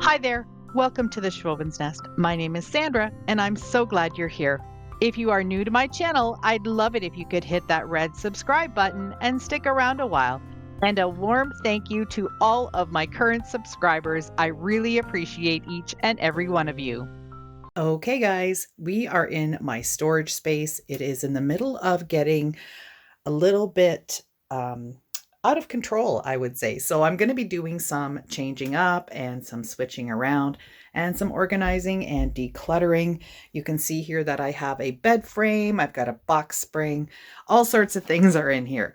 Hi there. Welcome to the Schwowin's Nest. My name is Sandra, and I'm so glad you're here. If you are new to my channel, I'd love it if you could hit that red subscribe button and stick around a while. And a warm thank you to all of my current subscribers. I really appreciate each and every one of you. Okay, guys, we are in my storage space. It is in the middle of getting a little bit out of control, I would say. So I'm going to be doing some changing up and some switching around and some organizing and decluttering. You can see here that I have a bed frame. I've got a box spring. All sorts of things are in here.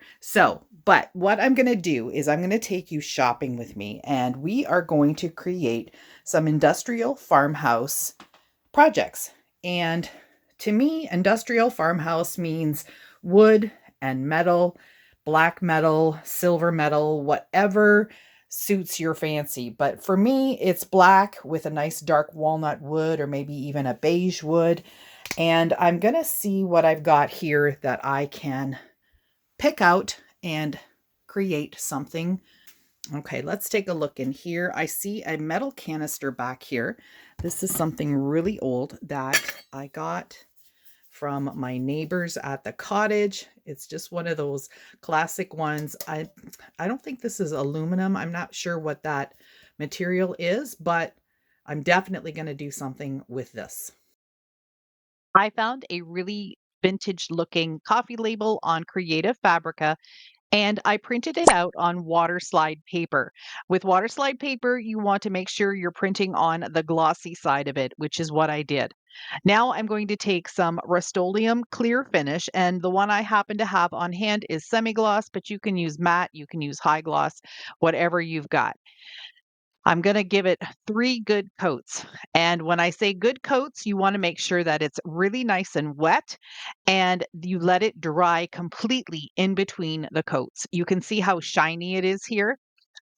But what I'm going to do is I'm going to take you shopping with me, and we are going to create some industrial farmhouse projects. And to me, industrial farmhouse means wood and metal, black metal, silver metal, whatever suits your fancy. But for me, it's black with a nice dark walnut wood or maybe even a beige wood. And I'm going to see what I've got here that I can pick out and create something. Okay, let's take a look in here. I see a metal canister back here. This is something really old that I got from my neighbors at the cottage. It's just one of those classic ones. I don't think this is aluminum. I'm not sure what that material is, but I'm definitely going to do something with this. I found a really vintage looking coffee label on Creative Fabrica and I printed it out on water slide paper. With water slide paper, you want to make sure you're printing on the glossy side of it, which is what I did. Now I'm going to take some Rust-Oleum clear finish, and the one I happen to have on hand is semi-gloss, but you can use matte, you can use high gloss, whatever you've got. I'm going to give it 3 good coats. And when I say good coats, you want to make sure that it's really nice and wet and you let it dry completely in between the coats. You can see how shiny it is here.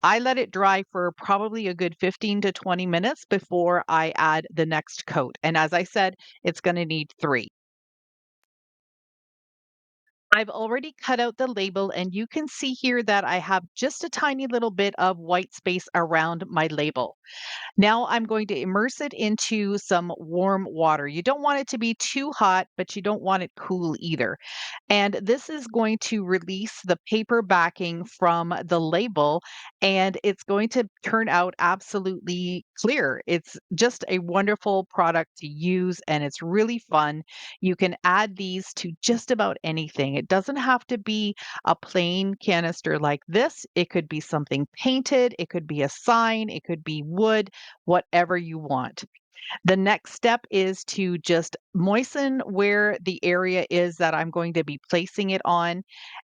I let it dry for probably a good 15 to 20 minutes before I add the next coat. And as I said, it's going to need 3. I've already cut out the label and you can see here that I have just a tiny little bit of white space around my label. Now I'm going to immerse it into some warm water. You don't want it to be too hot, but you don't want it cool either. And this is going to release the paper backing from the label, and it's going to turn out absolutely clear. It's just a wonderful product to use, and it's really fun. You can add these to just about anything. It doesn't have to be a plain canister like this. It could be something painted, it could be a sign, it could be wood, whatever you want. The next step is to just moisten where the area is that I'm going to be placing it on.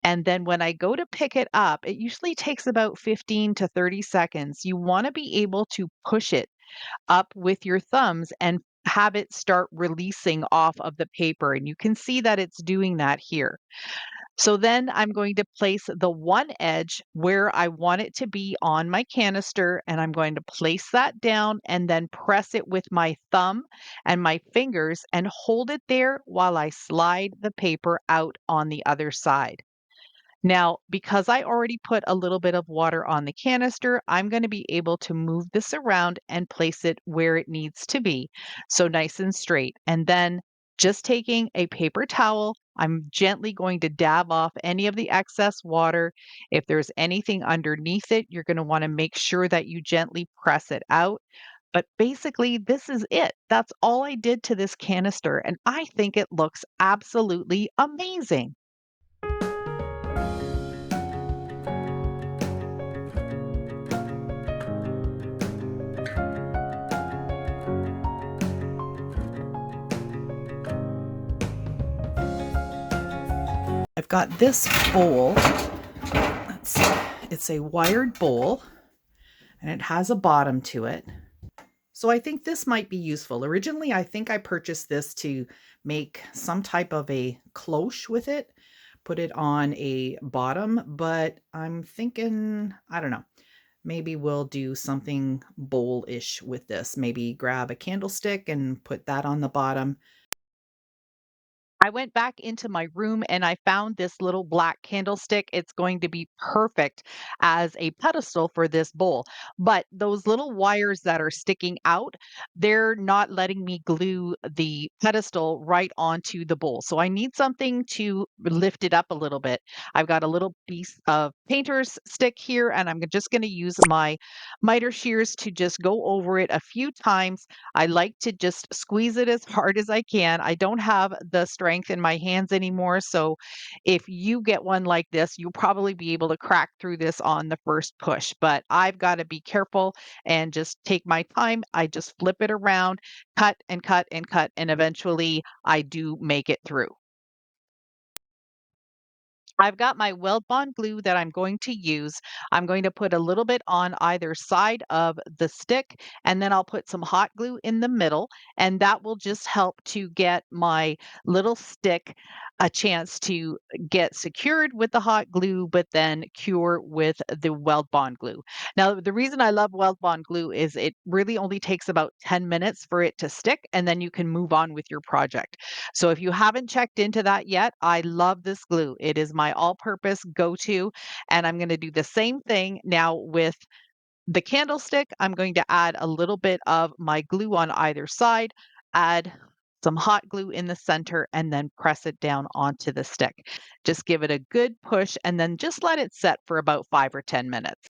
And then when I go to pick it up, it usually takes about 15 to 30 seconds. You want to be able to push it up with your thumbs and have it start releasing off of the paper. And you can see that it's doing that here. So then I'm going to place the one edge where I want it to be on my canister, and I'm going to place that down and then press it with my thumb and my fingers and hold it there while I slide the paper out on the other side. Now, because I already put a little bit of water on the canister, I'm going to be able to move this around and place it where it needs to be. So nice and straight. And then just taking a paper towel, I'm gently going to dab off any of the excess water. If there's anything underneath it, you're going to want to make sure that you gently press it out. But basically, this is it. That's all I did to this canister, and I think it looks absolutely amazing. I've got this bowl. Let's see. It's a wired bowl and it has a bottom to it. So I think this might be useful. Originally, I think I purchased this to make some type of a cloche with it, put it on a bottom, but I'm thinking, I don't know, maybe we'll do something bowl-ish with this. Maybe grab a candlestick and put that on the bottom. I went back into my room and I found this little black candlestick. It's going to be perfect as a pedestal for this bowl. But those little wires that are sticking out, they're not letting me glue the pedestal right onto the bowl. So I need something to lift it up a little bit. I've got a little piece of painter's stick here, and I'm just going to use my miter shears to just go over it a few times. I like to just squeeze it as hard as I can. I don't have the strength in my hands anymore. So if you get one like this, you'll probably be able to crack through this on the first push. But I've got to be careful and just take my time. I just flip it around, cut and cut and cut, and eventually I do make it through. I've got my Weldbond glue that I'm going to use. I'm going to put a little bit on either side of the stick, and then I'll put some hot glue in the middle, and that will just help to get my little stick a chance to get secured with the hot glue, but then cure with the Weldbond glue. Now, the reason I love Weldbond glue is it really only takes about 10 minutes for it to stick, and then you can move on with your project. So if you haven't checked into that yet, I love this glue. It is my all-purpose go-to, and I'm going to do the same thing now with the candlestick. I'm going to add a little bit of my glue on either side, add some hot glue in the center, and then press it down onto the stick. Just give it a good push and then just let it set for about 5 or 10 minutes.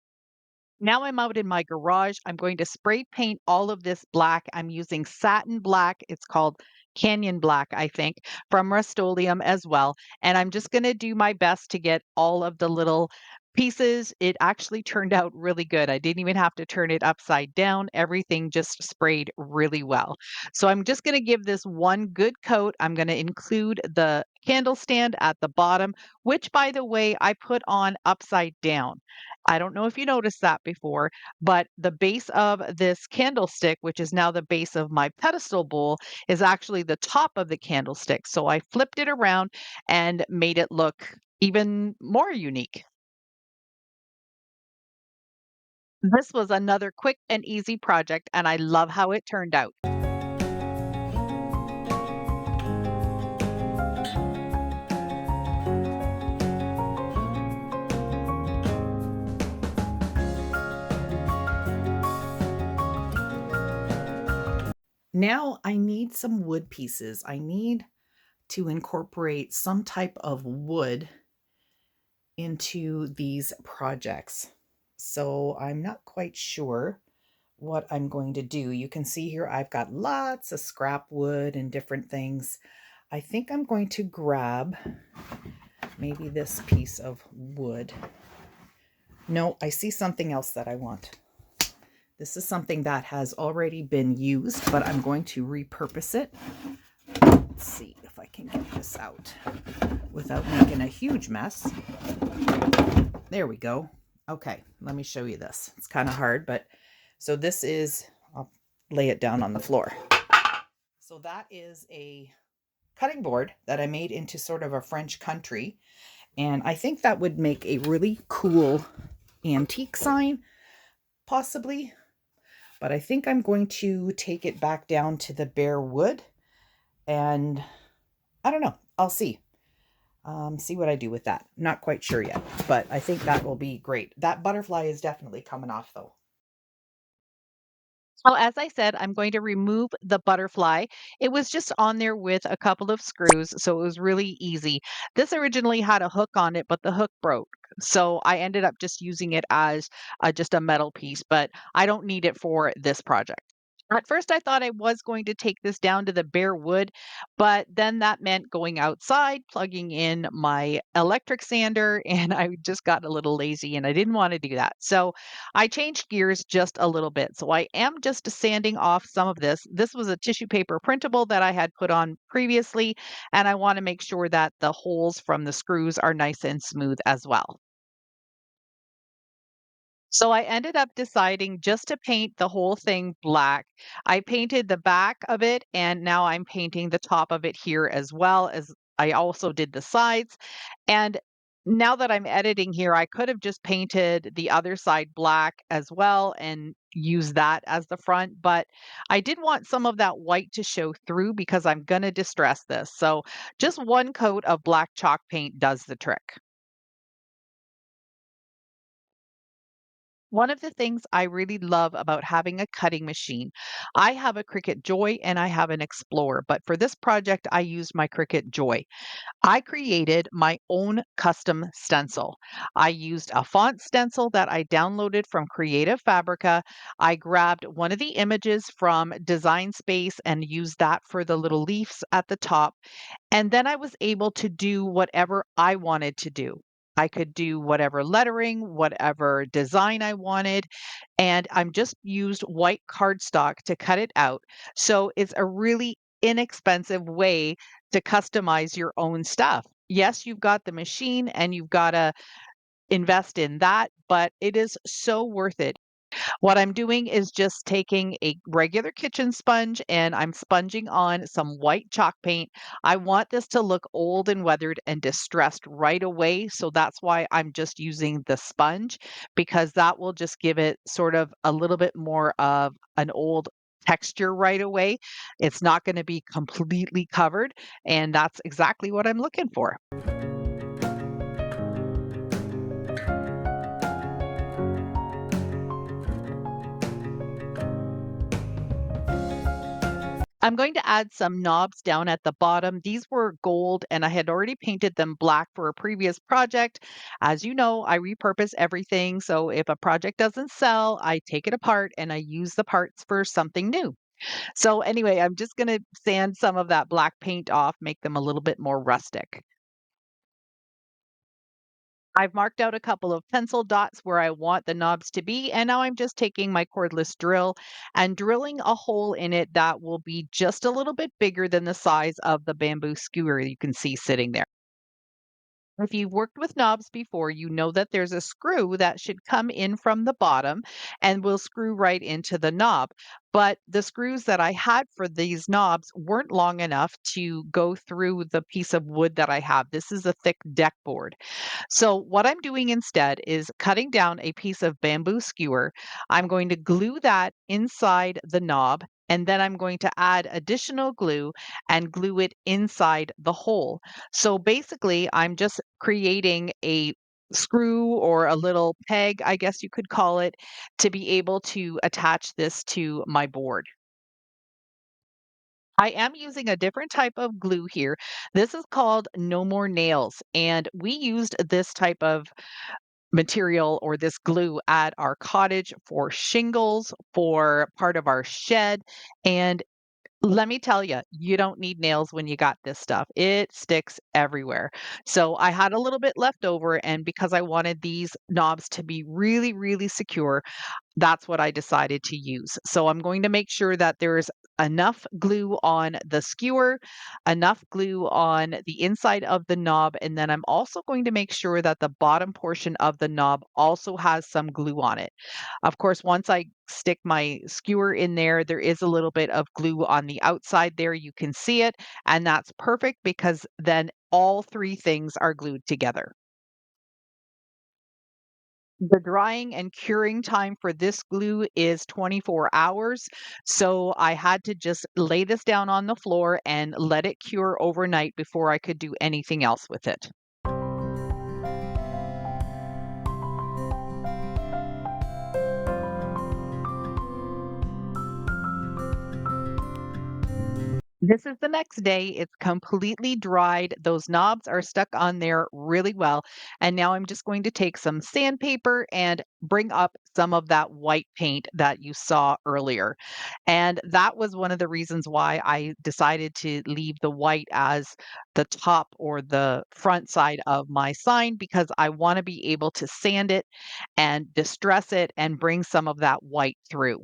Now I'm out in my garage. I'm going to spray paint all of this black. I'm using satin black. It's called Canyon Black, I think, from Rust-Oleum as well. And I'm just going to do my best to get all of the little pieces. It actually turned out really good. I didn't even have to turn it upside down. Everything just sprayed really well. So I'm just going to give this one good coat. I'm going to include the candle stand at the bottom, which, by the way, I put on upside down. I don't know if you noticed that before, but the base of this candlestick, which is now the base of my pedestal bowl, is actually the top of the candlestick. So I flipped it around and made it look even more unique. This was another quick and easy project, and I love how it turned out. Now I need some wood pieces. I need to incorporate some type of wood into these projects. So I'm not quite sure what I'm going to do. You can see here I've got lots of scrap wood and different things. I think I'm going to grab maybe this piece of wood. No, I see something else that I want. This is something that has already been used, but I'm going to repurpose it. Let's see if I can get this out without making a huge mess. There we go. Okay, let me show you this. It's kind of hard, but so this is, I'll lay it down on the floor. So that is a cutting board that I made into sort of a French country. And I think that would make a really cool antique sign, possibly. But I think I'm going to take it back down to the bare wood. And I don't know. I'll see. See what I do with that. Not quite sure yet, but I think that will be great. That butterfly is definitely coming off though. So as I said, I'm going to remove the butterfly. It was just on there with a couple of screws, so it was really easy. This originally had a hook on it, but the hook broke. So I ended up just using it as just a metal piece, but I don't need it for this project. At first, I thought I was going to take this down to the bare wood, but then that meant going outside, plugging in my electric sander, and I just got a little lazy and I didn't want to do that. So I changed gears just a little bit. So I am just sanding off some of this. This was a tissue paper printable that I had put on previously, and I want to make sure that the holes from the screws are nice and smooth as well. So I ended up deciding just to paint the whole thing black. I painted the back of it, and now I'm painting the top of it here as well as I also did the sides. And Now that I'm editing here, I could have just painted the other side black as well and use that as the front, but I did want some of that white to show through because I'm going to distress this. So just one coat of black chalk paint does the trick. One of the things I really love about having a cutting machine, I have a Cricut Joy and I have an Explorer, but for this project, I used my Cricut Joy. I created my own custom stencil. I used a font stencil that I downloaded from Creative Fabrica. I grabbed one of the images from Design Space and used that for the little leaves at the top. And then I was able to do whatever I wanted to do. I could do whatever lettering, whatever design I wanted, and I'm just used white cardstock to cut it out. So it's a really inexpensive way to customize your own stuff. Yes, you've got the machine and you've got to invest in that, but it is so worth it. What I'm doing is just taking a regular kitchen sponge and I'm sponging on some white chalk paint. I want this to look old and weathered and distressed right away. So that's why I'm just using the sponge because that will just give it sort of a little bit more of an old texture right away. It's not going to be completely covered. And that's exactly what I'm looking for. I'm going to add some knobs down at the bottom. These were gold and I had already painted them black for a previous project. As you know, I repurpose everything. So if a project doesn't sell, I take it apart and I use the parts for something new. So anyway, I'm just going to sand some of that black paint off, make them a little bit more rustic. I've marked out a couple of pencil dots where I want the knobs to be, and now I'm just taking my cordless drill and drilling a hole in it that will be just a little bit bigger than the size of the bamboo skewer you can see sitting there. If you've worked with knobs before, you know that there's a screw that should come in from the bottom and will screw right into the knob. But the screws that I had for these knobs weren't long enough to go through the piece of wood that I have. This is a thick deck board. So what I'm doing instead is cutting down a piece of bamboo skewer. I'm going to glue that inside the knob, and then I'm going to add additional glue and glue it inside the hole. So basically, I'm just creating a screw or a little peg, I guess you could call it, to be able to attach this to my board. I am using a different type of glue here. This is called No More Nails, and we used this type of material or this glue at our cottage for shingles, for part of our shed. And let me tell you, you don't need nails when you got this stuff. It sticks everywhere. So I had a little bit left over, and because I wanted these knobs to be really, really secure, that's what I decided to use. So I'm going to make sure that there's enough glue on the skewer, enough glue on the inside of the knob, and then I'm also going to make sure that the bottom portion of the knob also has some glue on it. Of course, once I stick my skewer in there, there is a little bit of glue on the outside there. You can see it, and that's perfect because then all three things are glued together. The drying and curing time for this glue is 24 hours. So I had to just lay this down on the floor and let it cure overnight before I could do anything else with it. This is the next day. It's completely dried. Those knobs are stuck on there really well. And now I'm just going to take some sandpaper and bring up some of that white paint that you saw earlier. And that was one of the reasons why I decided to leave the white as the top or the front side of my sign because I want to be able to sand it and distress it and bring some of that white through.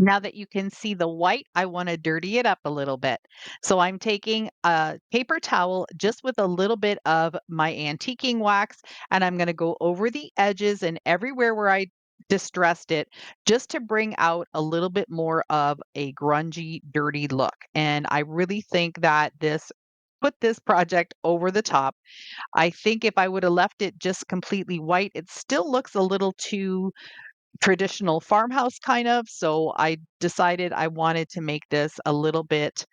Now that you can see the white, I wanna dirty it up a little bit. So I'm taking a paper towel just with a little bit of my antiquing wax, and I'm gonna go over the edges and everywhere where I distressed it, just to bring out a little bit more of a grungy, dirty look. And I really think that this put this project over the top. I think if I would have left it just completely white, it still looks a little too traditional farmhouse kind of, so I decided I wanted to make this a little bit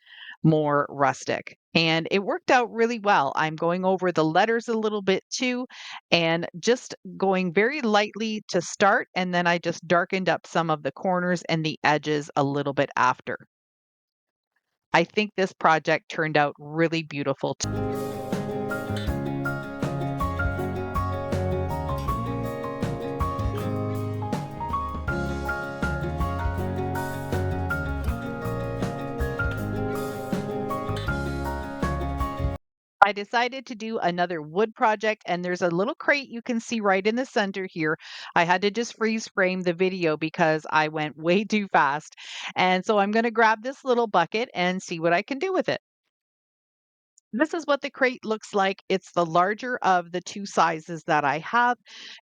more rustic. And it worked out really well. I'm going over the letters a little bit too, and just going very lightly to start, and then I just darkened up some of the corners and the edges a little bit after. I think this project turned out really beautiful. I decided to do another wood project, and there's a little crate you can see right in the center here. I had to just freeze frame the video because I went way too fast. And so I'm going to grab this little bucket and see what I can do with it. This is what the crate looks like. It's the larger of the two sizes that I have,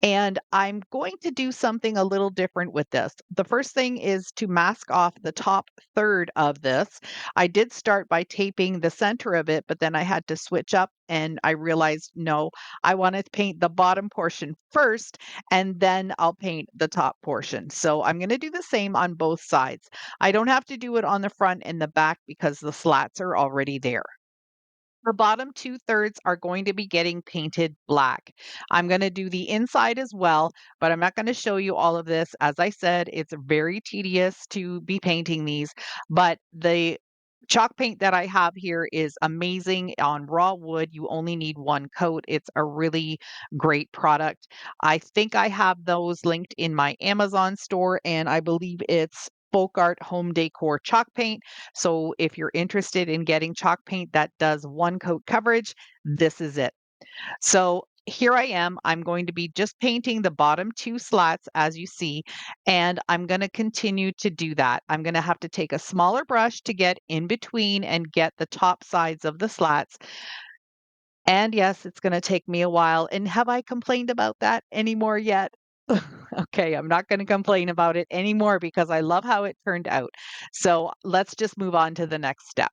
and I'm going to do something a little different with this. The first thing is to mask off the top third of this. I did start by taping the center of it, but then I had to switch up and I realized no, I want to paint the bottom portion first and then I'll paint the top portion. So I'm going to do the same on both sides. I don't have to do it on the front and the back because the slats are already there. The bottom 2/3 are going to be getting painted black. I'm gonna do the inside as well, but I'm not gonna show you all of this. As I said, it's very tedious to be painting these, but the chalk paint that I have here is amazing on raw wood. You only need 1 coat. It's a really great product. I think I have those linked in my Amazon store, and I believe it's Folk Art Home Decor chalk paint. So if you're interested in getting chalk paint that does 1 coat coverage, this is it. So here I am. I'm going to be just painting the bottom 2 slats as you see, and I'm going to continue to do that. I'm going to have to take a smaller brush to get in between and get the top sides of the slats. And yes, it's going to take me a while. And have I complained about that anymore yet? Okay, I'm not going to complain about it anymore because I love how it turned out. So let's just move on to the next step.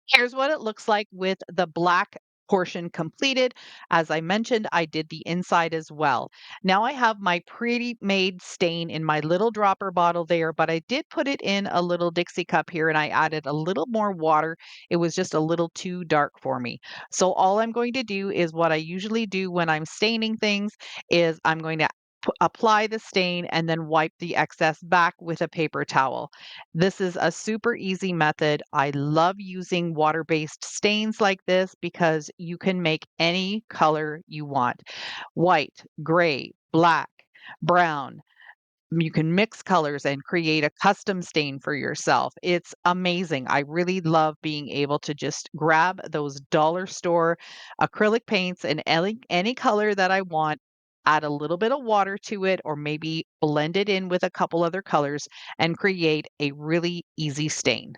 Here's what it looks like with the black portion completed. As I mentioned, I did the inside as well. Now I have my pretty made stain in my little dropper bottle there, but I did put it in a little Dixie cup here and I added a little more water. It was just a little too dark for me. So all I'm going to do is what I usually do when I'm staining things is I'm going to apply the stain and then wipe the excess back with a paper towel. This is a super easy method. I love using water-based stains like this because you can make any color you want. White, gray, black, brown. You can mix colors and create a custom stain for yourself. It's amazing. I really love being able to just grab those dollar store acrylic paints in any color that I want, add a little bit of water to it, or maybe blend it in with a couple other colors and create a really easy stain.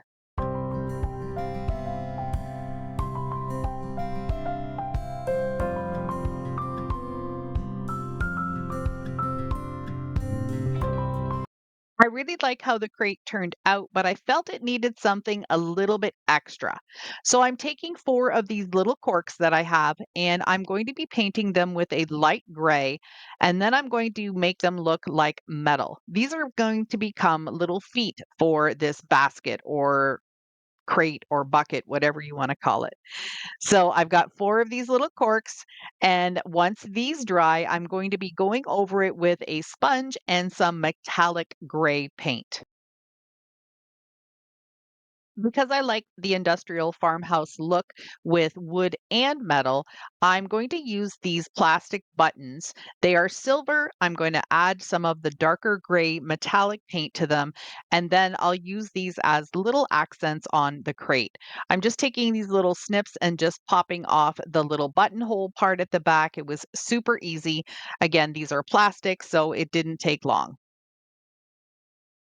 I really like how the crate turned out, but I felt it needed something a little bit extra. So I'm taking 4 of these little corks that I have, and I'm going to be painting them with a light gray, and then I'm going to make them look like metal. These are going to become little feet for this basket or crate or bucket, whatever you want to call it. So I've got 4 of these little corks, and once these dry, I'm going to be going over it with a sponge and some metallic gray paint. Because I like the industrial farmhouse look with wood and metal, I'm going to use these plastic buttons. They are silver. I'm going to add some of the darker gray metallic paint to them, and then I'll use these as little accents on the crate. I'm just taking these little snips and just popping off the little buttonhole part at the back. It was super easy. Again, these are plastic, so it didn't take long.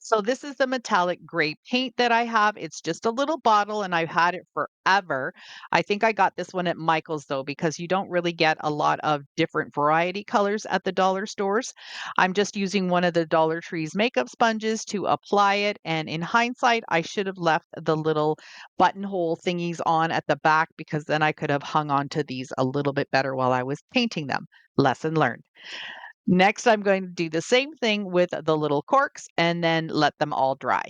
So this is the metallic gray paint that I have. It's just a little bottle and I've had it forever. I think I got this one at Michael's though, because you don't really get a lot of different variety colors at the dollar stores. I'm just using one of the Dollar Tree's makeup sponges to apply it. And in hindsight, I should have left the little buttonhole thingies on at the back because then I could have hung on to these a little bit better while I was painting them. Lesson learned. Next, I'm going to do the same thing with the little corks and then let them all dry.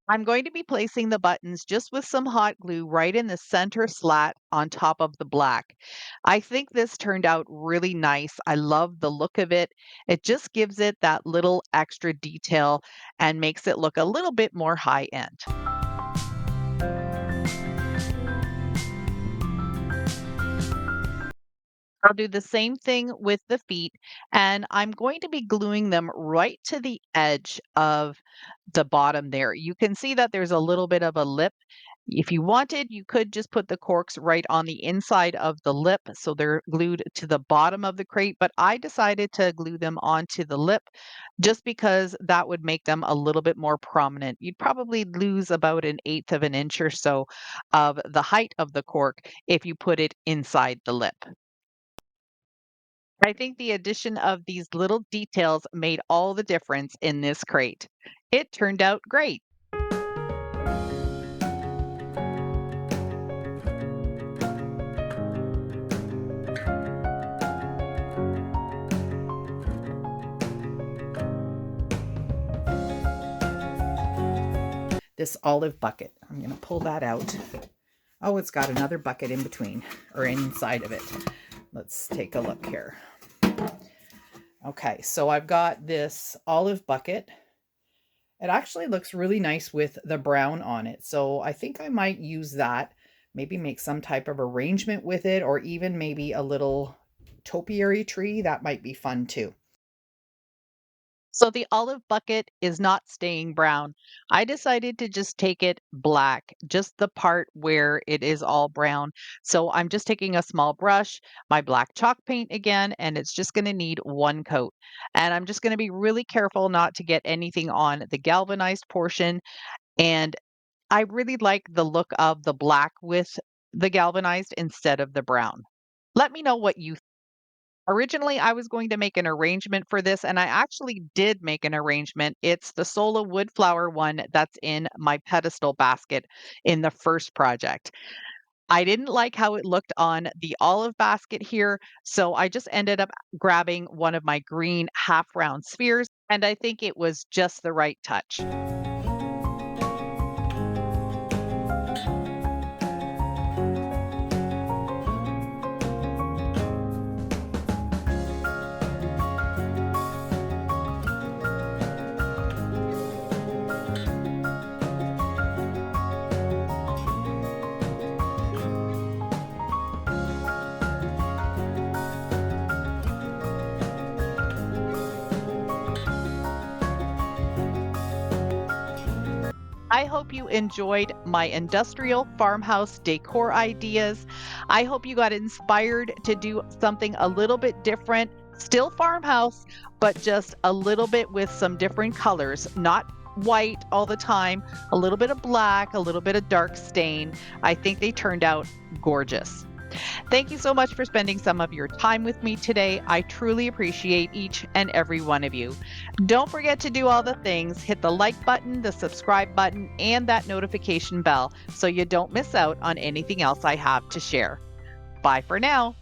I'm going to be placing the buttons just with some hot glue right in the center slat on top of the black. I think this turned out really nice. I love the look of it. It just gives it that little extra detail and makes it look a little bit more high end. I'll do the same thing with the feet, and I'm going to be gluing them right to the edge of the bottom there. You can see that there's a little bit of a lip. If you wanted, you could just put the corks right on the inside of the lip so they're glued to the bottom of the crate, but I decided to glue them onto the lip just because that would make them a little bit more prominent. You'd probably lose about an eighth of an inch or so of the height of the cork if you put it inside the lip. I think the addition of these little details made all the difference in this crate. It turned out great. This olive bucket, I'm going to pull that out. Oh, it's got another bucket in between or inside of it. Let's take a look here. Okay, so I've got this olive bucket. It actually looks really nice with the brown on it. So I think I might use that, maybe make some type of arrangement with it, or even maybe a little topiary tree. That might be fun too. So the olive bucket is not staying brown. I decided to just take it black, just the part where it is all brown. So I'm just taking a small brush, my black chalk paint again, and it's just going to need one coat. And I'm just going to be really careful not to get anything on the galvanized portion. And I really like the look of the black with the galvanized instead of the brown. Let me know what you. Originally, I was going to make an arrangement for this, and I actually did make an arrangement. It's the Sola wood flower one that's in my pedestal basket in the first project. I didn't like how it looked on the olive basket here, so I just ended up grabbing one of my green half round spheres, and I think it was just the right touch. I hope you enjoyed my industrial farmhouse decor ideas. I hope you got inspired to do something a little bit different, still farmhouse, but just a little bit with some different colors, not white all the time, a little bit of black, a little bit of dark stain. I think they turned out gorgeous. Thank you so much for spending some of your time with me today. I truly appreciate each and every one of you. Don't forget to do all the things. Hit the like button, the subscribe button, and that notification bell so you don't miss out on anything else I have to share. Bye for now.